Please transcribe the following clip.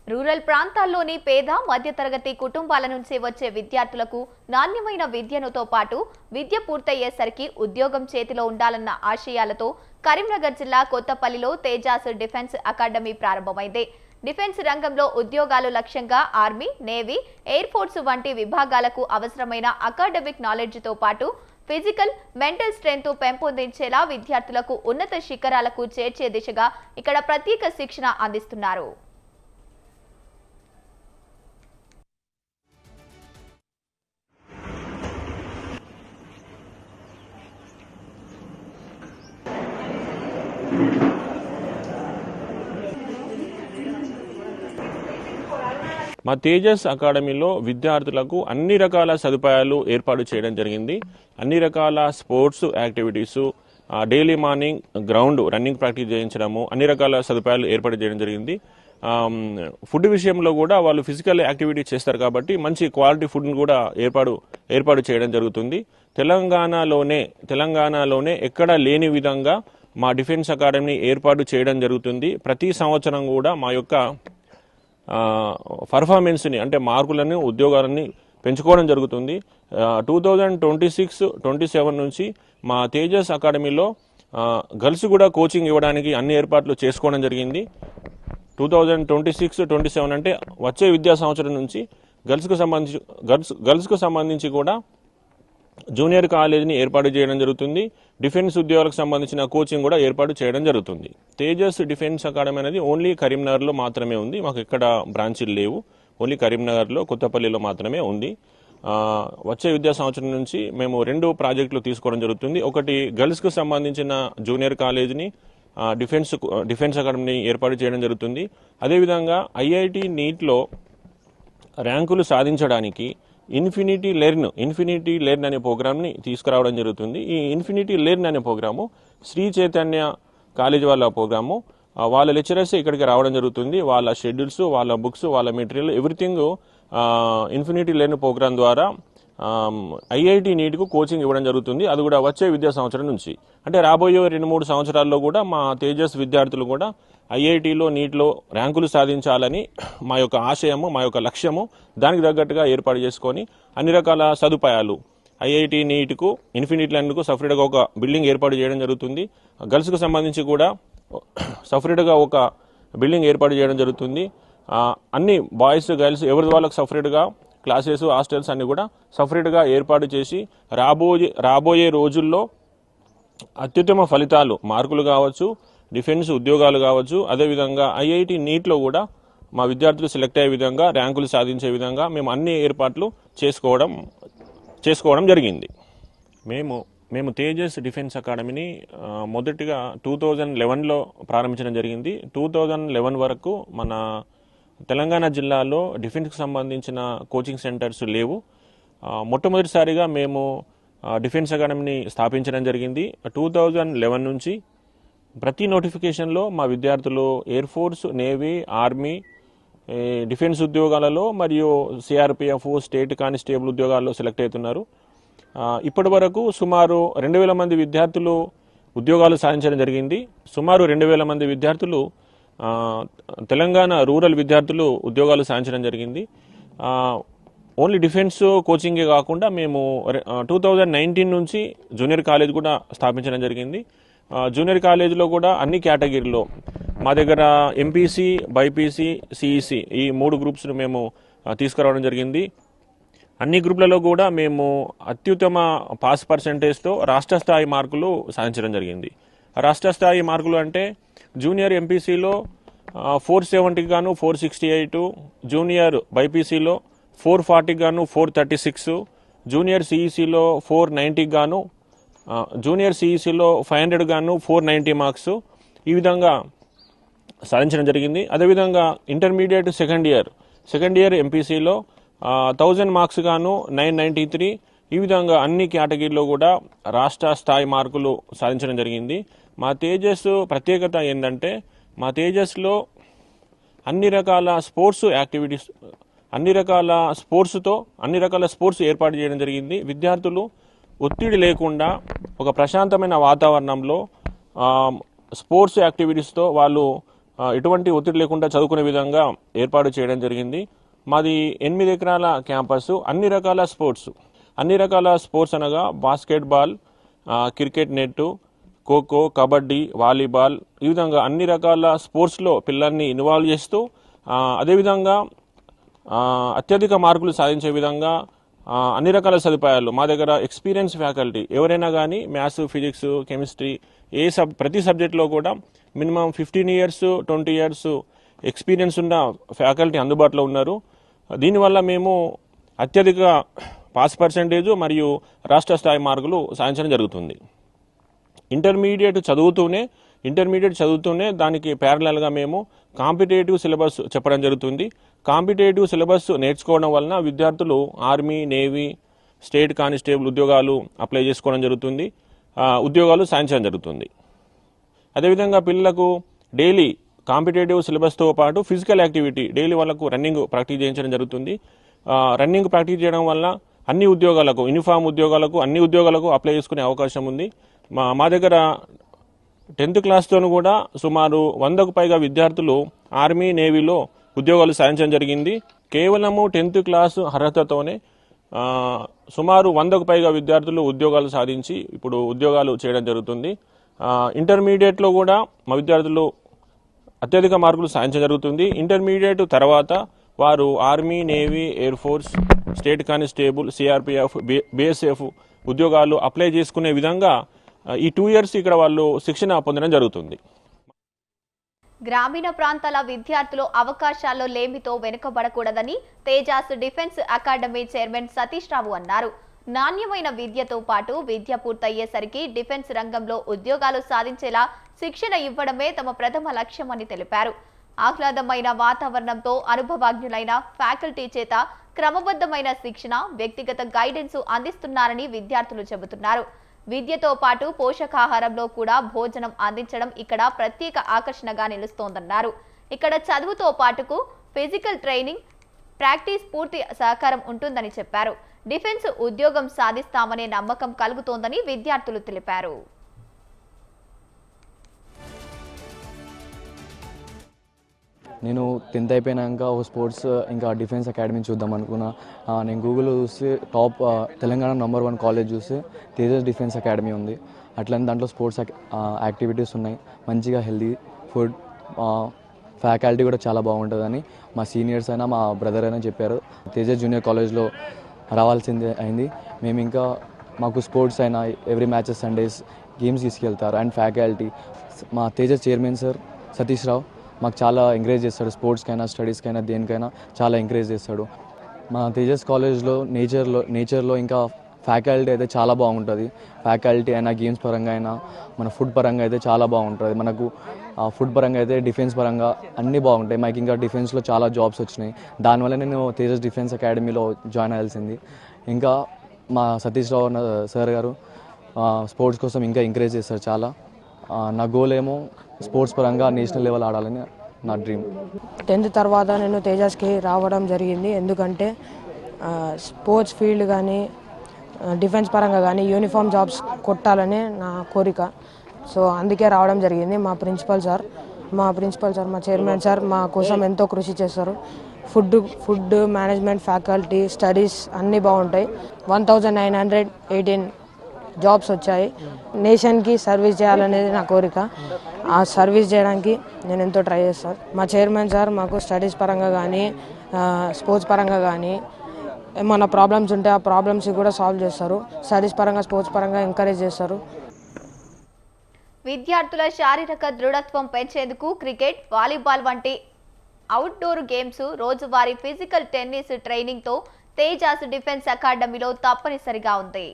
Rural ప్రాంతాల్లోని పేద మధ్యతరగతి కుటుంబాల నుంచి వచ్చే విద్యార్థులకు నాణ్యమైన విద్యనుతో పాటు విద్య పూర్తయ్యేసరికి ఉద్యోగం చేతిలో ఉండాలన్న ఆశయాలతో కరీంనగర్ జిల్లా కొత్తపల్లిలో తేజాస్ డిఫెన్స్ అకాడమీ ప్రారంభమైంది. డిఫెన్స్ రంగంలో ఉద్యోగాలు లక్ష్యంగా ఆర్మీ, నేవీ, ఎయిర్ ఫోర్స్ వంటి విభాగాలకు అవసరమైన అకాడమిక్ నాలెడ్జ్తో పాటు ఫిజికల్, మెంటల్ స్ట్రెంగ్త్ పెంపొందించేలా విద్యార్థులకు ఉన్నత శిఖరాలకు చేర్చే దిశగా ఇక్కడ ప్రత్యేక శిక్షణ అందిస్తున్నారు. మా తేజస్ అకాడమీలో విద్యార్థులకు అన్ని రకాల సదుపాయాలు ఏర్పాటు చేయడం జరిగింది. అన్ని రకాల sports activities, daily morning ground running practice చేయించడము, అన్ని రకాల సదుపాయాలు ఏర్పాటు చేయడం జరిగింది. ఫుడ్ విషయంలో కూడా వాళ్ళు ఫిజికల్ యాక్టివిటీ చేస్తారు కాబట్టి మంచి క్వాలిటీ ఫుడ్ని కూడా ఏర్పాటు చేయడం జరుగుతుంది. తెలంగాణలోనే ఎక్కడ లేని విధంగా మా డిఫెన్స్ అకాడమీని ఏర్పాటు చేయడం జరుగుతుంది. ప్రతి సంవత్సరం కూడా మా యొక్క పర్ఫార్మెన్స్ని అంటే మార్కులని, ఉద్యోగాలని పెంచుకోవడం జరుగుతుంది. 2026-27 నుంచి మా తేజస్ అకాడమీలో గర్ల్స్ కూడా కోచింగ్ ఇవ్వడానికి అన్ని ఏర్పాట్లు చేసుకోవడం జరిగింది. 2026-27 అంటే వచ్చే విద్యా సంవత్సరం నుంచి గర్ల్స్కు సంబంధించి కూడా జూనియర్ కాలేజీని ఏర్పాటు చేయడం జరుగుతుంది. డిఫెన్స్ ఉద్యోగాలకు సంబంధించిన కోచింగ్ కూడా ఏర్పాటు చేయడం జరుగుతుంది. తేజస్ డిఫెన్స్ అకాడమీ అనేది ఓన్లీ కరీంనగర్లో మాత్రమే ఉంది. మాకు ఎక్కడ బ్రాంచీలు లేవు. ఓన్లీ కరీంనగర్లో, కొత్తపల్లిలో మాత్రమే ఉంది. వచ్చే విద్యా సంవత్సరం నుంచి మేము 2 ప్రాజెక్టులు తీసుకోవడం జరుగుతుంది. ఒకటి గర్ల్స్కు సంబంధించిన జూనియర్ కాలేజీని డిఫెన్స్ అకాడమీని ఏర్పాటు చేయడం జరుగుతుంది. అదేవిధంగా ఐఐటి నీట్లో ర్యాంకులు సాధించడానికి ఇన్ఫినిటీ లెర్న్ అనే ప్రోగ్రామ్ని తీసుకురావడం జరుగుతుంది. ఈ ఇన్ఫినిటీ లెర్న్ అనే ప్రోగ్రాము శ్రీ చైతన్య కాలేజ్ వాళ్ళ ప్రోగ్రాము. వాళ్ళ లెక్చరర్స్ ఇక్కడికి రావడం జరుగుతుంది. వాళ్ళ షెడ్యూల్స్, వాళ్ళ బుక్స్, వాళ్ళ material everything Infinity Learn program ద్వారా ఐఐటి నీట్కు కోచింగ్ ఇవ్వడం జరుగుతుంది. అది కూడా వచ్చే విద్యా సంవత్సరం నుంచి. అంటే రాబోయే 2-3 సంవత్సరాల్లో కూడా మా తేజస్ విద్యార్థులు కూడా ఐఐటిలో, నీట్లో ర్యాంకులు సాధించాలని మా యొక్క ఆశయము, మా యొక్క లక్ష్యము. దానికి తగ్గట్టుగా ఏర్పాటు చేసుకొని అన్ని రకాల సదుపాయాలు ఐఐటి నీట్కు, ఇన్ఫినిటీ లెర్న్కు సపరేట్గా ఒక బిల్డింగ్ ఏర్పాటు చేయడం జరుగుతుంది. గర్ల్స్కు సంబంధించి కూడా సపరేట్గా ఒక బిల్డింగ్ ఏర్పాటు చేయడం జరుగుతుంది. అన్ని బాయ్స్, గర్ల్స్ ఎవరి వాళ్ళకి సపరేట్గా క్లాసెస్, హాస్టల్స్ అన్ని కూడా సపరేట్గా ఏర్పాటు చేసి రాబోయే రోజుల్లో అత్యుత్తమ ఫలితాలు, మార్కులు కావచ్చు, డిఫెన్స్ ఉద్యోగాలు కావచ్చు, అదేవిధంగా ఐఐటి నీట్లో కూడా మా విద్యార్థులు సెలెక్ట్ అయ్యే విధంగా, ర్యాంకులు సాధించే విధంగా మేము అన్ని ఏర్పాట్లు చేసుకోవడం జరిగింది. మేము తేజస్ డిఫెన్స్ అకాడమీని మొదటిగా 2011లో ప్రారంభించడం జరిగింది. 2011 వరకు మన తెలంగాణ జిల్లాలో డిఫెన్స్కి సంబంధించిన కోచింగ్ సెంటర్స్ లేవు. మొట్టమొదటిసారిగా మేము డిఫెన్స్ అకాడమీని స్థాపించడం జరిగింది. 2011 నుంచి ప్రతి నోటిఫికేషన్లో మా విద్యార్థులు air force, navy, army, defence ఉద్యోగాలలో మరియు సిఆర్పిఎఫ్, స్టేట్ కానిస్టేబుల్ ఉద్యోగాల్లో సెలెక్ట్ అవుతున్నారు. ఇప్పటి వరకు సుమారు 2000 మంది విద్యార్థులు ఉద్యోగాలు సాధించడం జరిగింది. సుమారు 2000 మంది విద్యార్థులు తెలంగాణ రూరల్ విద్యార్థులు ఉద్యోగాలు సాధించడం జరిగింది. ఓన్లీ డిఫెన్స్ కోచింగే కాకుండా మేము 2019 నుంచి జూనియర్ కాలేజ్ కూడా స్థాపించడం జరిగింది. జూనియర్ కాలేజీలో కూడా అన్ని కేటగిరీలో మా దగ్గర ఎంపీసీ, బైపీసీ, సిఈసి ఈ 3 గ్రూప్స్ను మేము తీసుకురావడం జరిగింది. అన్ని గ్రూపులలో కూడా మేము అత్యుత్తమ పాస్ పర్సెంటేజ్తో రాష్ట్ర స్థాయి మార్కులు సాధించడం జరిగింది. రాష్ట్ర స్థాయి మార్కులు అంటే జూనియర్ ఎంపీసీలో 470కి గాను 468, జూనియర్ బైపీసీలో 440కి గాను 436, జూనియర్ సిఈసిలో 490కి గాను, జూనియర్ సిఈసిలో 500 గాను 490 మార్క్స్ ఈ విధంగా సాధించడం జరిగింది. అదేవిధంగా ఇంటర్మీడియట్ సెకండ్ ఇయర్ ఎంపీసీలో 1000 మార్క్స్ గాను 993 ఈ విధంగా అన్ని కేటగిరీలో కూడా రాష్ట్ర స్థాయి మార్కులు సాధించడం జరిగింది. మా తేజస్ ప్రత్యేకత ఏంటంటే మా తేజస్లో అన్ని రకాల స్పోర్ట్స్ యాక్టివిటీస్, అన్ని రకాల స్పోర్ట్స్ ఏర్పాటు చేయడం జరిగింది. విద్యార్థులు ఒత్తిడి లేకుండా ఒక ప్రశాంతమైన వాతావరణంలో స్పోర్ట్స్ యాక్టివిటీస్తో వాళ్ళు ఎటువంటి ఒత్తిడి లేకుండా చదువుకునే విధంగా ఏర్పాటు చేయడం జరిగింది. మాది 8 ఎకరాల క్యాంపస్. అన్ని రకాల స్పోర్ట్స్ అనగా basketball, cricket net, kho kho, kabaddi, volleyball, ఈ విధంగా అన్ని రకాల స్పోర్ట్స్లో పిల్లల్ని ఇన్వాల్వ్ చేస్తూ అదేవిధంగా అత్యధిక మార్కులు సాధించే విధంగా అన్ని రకాల సదుపాయాలు మా దగ్గర ఎక్స్పీరియన్స్ ఫ్యాకల్టీ ఎవరైనా కానీ మ్యాథ్స్, ఫిజిక్స్, కెమిస్ట్రీ ప్రతి సబ్జెక్ట్లో కూడా మినిమం 15 years 20 years ఎక్స్పీరియన్స్ ఉన్న ఫ్యాకల్టీ అందుబాటులో ఉన్నారు. దీనివల్ల మేము అత్యధిక పాస్ పర్సెంటేజ్ మరియు రాష్ట్ర స్థాయి మార్కులు సాధించడం జరుగుతుంది. ఇంటర్మీడియట్ చదువుతూనే దానికి ప్యారలల్గా మేము కాంపిటేటివ్ సిలబస్ చెప్పడం జరుగుతుంది. కాంపిటేటివ్ సిలబస్ నేర్చుకోవడం వలన విద్యార్థులు ఆర్మీ, నేవీ, స్టేట్ కానిస్టేబుల్ ఉద్యోగాలు అప్లై చేసుకోవడం జరుగుతుంది, ఉద్యోగాలు సాధించడం జరుగుతుంది. అదేవిధంగా పిల్లలకు డైలీ కాంపిటేటివ్ సిలబస్తో పాటు ఫిజికల్ యాక్టివిటీ డైలీ వాళ్ళకు రన్నింగ్ ప్రాక్టీస్ చేయించడం జరుగుతుంది. రన్నింగ్ ప్రాక్టీస్ చేయడం వల్ల అన్ని ఉద్యోగాలకు, యూనిఫామ్ ఉద్యోగాలకు, అన్ని ఉద్యోగాలకు అప్లై చేసుకునే అవకాశం ఉంది. మా దగ్గర 10th క్లాస్తోనూ కూడా సుమారు 100కు పైగా విద్యార్థులు ఆర్మీ, నేవీలో ఉద్యోగాలు సాధించడం జరిగింది. కేవలము 10th క్లాస్ అర్హతతోనే సుమారు 100కు పైగా విద్యార్థులు ఉద్యోగాలు సాధించి ఇప్పుడు ఉద్యోగాలు చేయడం జరుగుతుంది. ఇంటర్మీడియట్లో కూడా మా విద్యార్థులు అత్యధిక మార్కులు సాధించడం జరుగుతుంది. ఇంటర్మీడియట్ తర్వాత వారు army, navy, air force, state constable, CRPF, BSF ఉద్యోగాలు అప్లై చేసుకునే విధంగా ఈ 2 years ఇక్కడ వాళ్ళు శిక్షణ పొందడం జరుగుతుంది. గ్రామీణ ప్రాంతాల విద్యార్థులు అవకాశాల్లో లేమితో వెనుకబడకూడదని Tejas defence academy chairman Satish Rao అన్నారు. నాణ్యమైన విద్యతో పాటు విద్య పూర్తయ్యేసరికి డిఫెన్స్ రంగంలో ఉద్యోగాలు సాధించేలా శిక్షణ ఇవ్వడమే తమ ప్రథమ లక్ష్యమని తెలిపారు. ఆహ్లాదమైన వాతావరణంతో అనుభవజ్ఞులైన ఫ్యాకల్టీ చేత క్రమబద్ధమైన శిక్షణ, వ్యక్తిగత గైడెన్స్ అందిస్తున్నారని విద్యార్థులు చెబుతున్నారు. విద్యతో పాటు పోషకాహారంలో కూడా భోజనం అందించడం ఇక్కడ ప్రత్యేక ఆకర్షణగా నిలుస్తోందన్నారు. ఇక్కడ చదువుతో పాటుకు ఫిజికల్ ట్రైనింగ్, ప్రాక్టీస్ పూర్తి సహకారం ఉంటుందని చెప్పారు. డిఫెన్స్ ఉద్యోగం సాధిస్తామనే నమ్మకం కలుగుతోందని విద్యార్థులు తెలిపారు. నేను 10th అయిపోయినాక ఒక స్పోర్ట్స్ ఇంకా డిఫెన్స్ అకాడమీ చూద్దాం అనుకున్నా. నేను గూగుల్లో చూస్తే టాప్ తెలంగాణ నంబర్ 1 కాలేజ్ చూస్తే తేజస్ డిఫెన్స్ అకాడమీ ఉంది. అట్లనే దాంట్లో స్పోర్ట్స్ యాక్టివిటీస్ ఉన్నాయి, మంచిగా హెల్దీ ఫుడ్, ఫ్యాకల్టీ కూడా చాలా బాగుంటుందని మా సీనియర్స్ అయినా మా బ్రదర్ అయినా చెప్పారు. తేజస్ జూనియర్ కాలేజ్లో రావాల్సిందే అయింది. మేము ఇంకా మాకు స్పోర్ట్స్ అయినా ఎవ్రీ మ్యాచెస్ సండేస్ గేమ్స్ తీసుకెళ్తారు. అండ్ ఫ్యాకల్టీ మా తేజస్ చైర్మన్ సార్ సతీష్ రావు మాకు చాలా ఎంకరేజ్ చేస్తాడు. స్పోర్ట్స్కైనా, స్టడీస్కైనా, దేనికైనా చాలా ఎంకరేజ్ చేస్తాడు. మా తేజస్ కాలేజ్లో నేచర్లో ఇంకా ఫ్యాకల్టీ అయితే చాలా బాగుంటుంది. ఫ్యాకల్టీ అయినా, గేమ్స్ పరంగా అయినా, మన ఫుడ్ పరంగా అయితే చాలా బాగుంటుంది. మనకు ఫుడ్ పరంగా అయితే డిఫెన్స్ పరంగా అన్నీ బాగుంటాయి. మాకు ఇంకా డిఫెన్స్లో చాలా జాబ్స్ వచ్చినాయి. దానివల్ల నేను తేజస్ డిఫెన్స్ అకాడమీలో జాయిన్ అవ్వాల్సింది. ఇంకా మా సతీష్ రావు సార్ గారు స్పోర్ట్స్ కోసం ఇంకా ఎంకరేజ్ చేస్తారు చాలా. నా గోల్ ఏమో స్పోర్ట్స్ పరంగా నేషనల్ లెవెల్ ఆడాలని నా డ్రీమ్. 10th తర్వాత నేను తేజస్కి రావడం జరిగింది. ఎందుకంటే స్పోర్ట్స్ ఫీల్డ్ కానీ, డిఫెన్స్ పరంగా కానీ యూనిఫామ్ జాబ్స్ కొట్టాలని నా కోరిక. సో అందుకే రావడం జరిగింది. మా ప్రిన్సిపల్ సార్, మా చైర్మన్ సార్ మా కోసం ఎంతో కృషి చేస్తారు. ఫుడ్ మేనేజ్మెంట్, ఫ్యాకల్టీ, స్టడీస్ అన్నీ బాగుంటాయి. 1918 జాబ్స్ వచ్చాయి. నేషన్కి సర్వీస్ చేయాలనేది నా కోరిక. ఆ సర్వీస్ చేయడానికి నేను ఎంతో ట్రై చేస్తాను. మా చైర్మన్ సార్ మాకు స్టడీస్ పరంగా కానీ, స్పోర్ట్స్ పరంగా కానీ ఏమన్నా ప్రాబ్లమ్స్ ఉంటే ఆ ప్రాబ్లమ్స్ కూడా సాల్వ్ చేస్తారు. స్టడీస్ పరంగా, స్పోర్ట్స్ పరంగా ఎంకరేజ్ చేస్తారు. విద్యార్థుల శారీరక దృఢత్వం పెంచేందుకు క్రికెట్, వాలీబాల్ వంటి అవుట్డోర్ గేమ్స్, రోజువారీ ఫిజికల్ టెన్నిస్ ట్రైనింగ్తో తేజాస్ డిఫెన్స్ అకాడమీలో తప్పనిసరిగా ఉంది.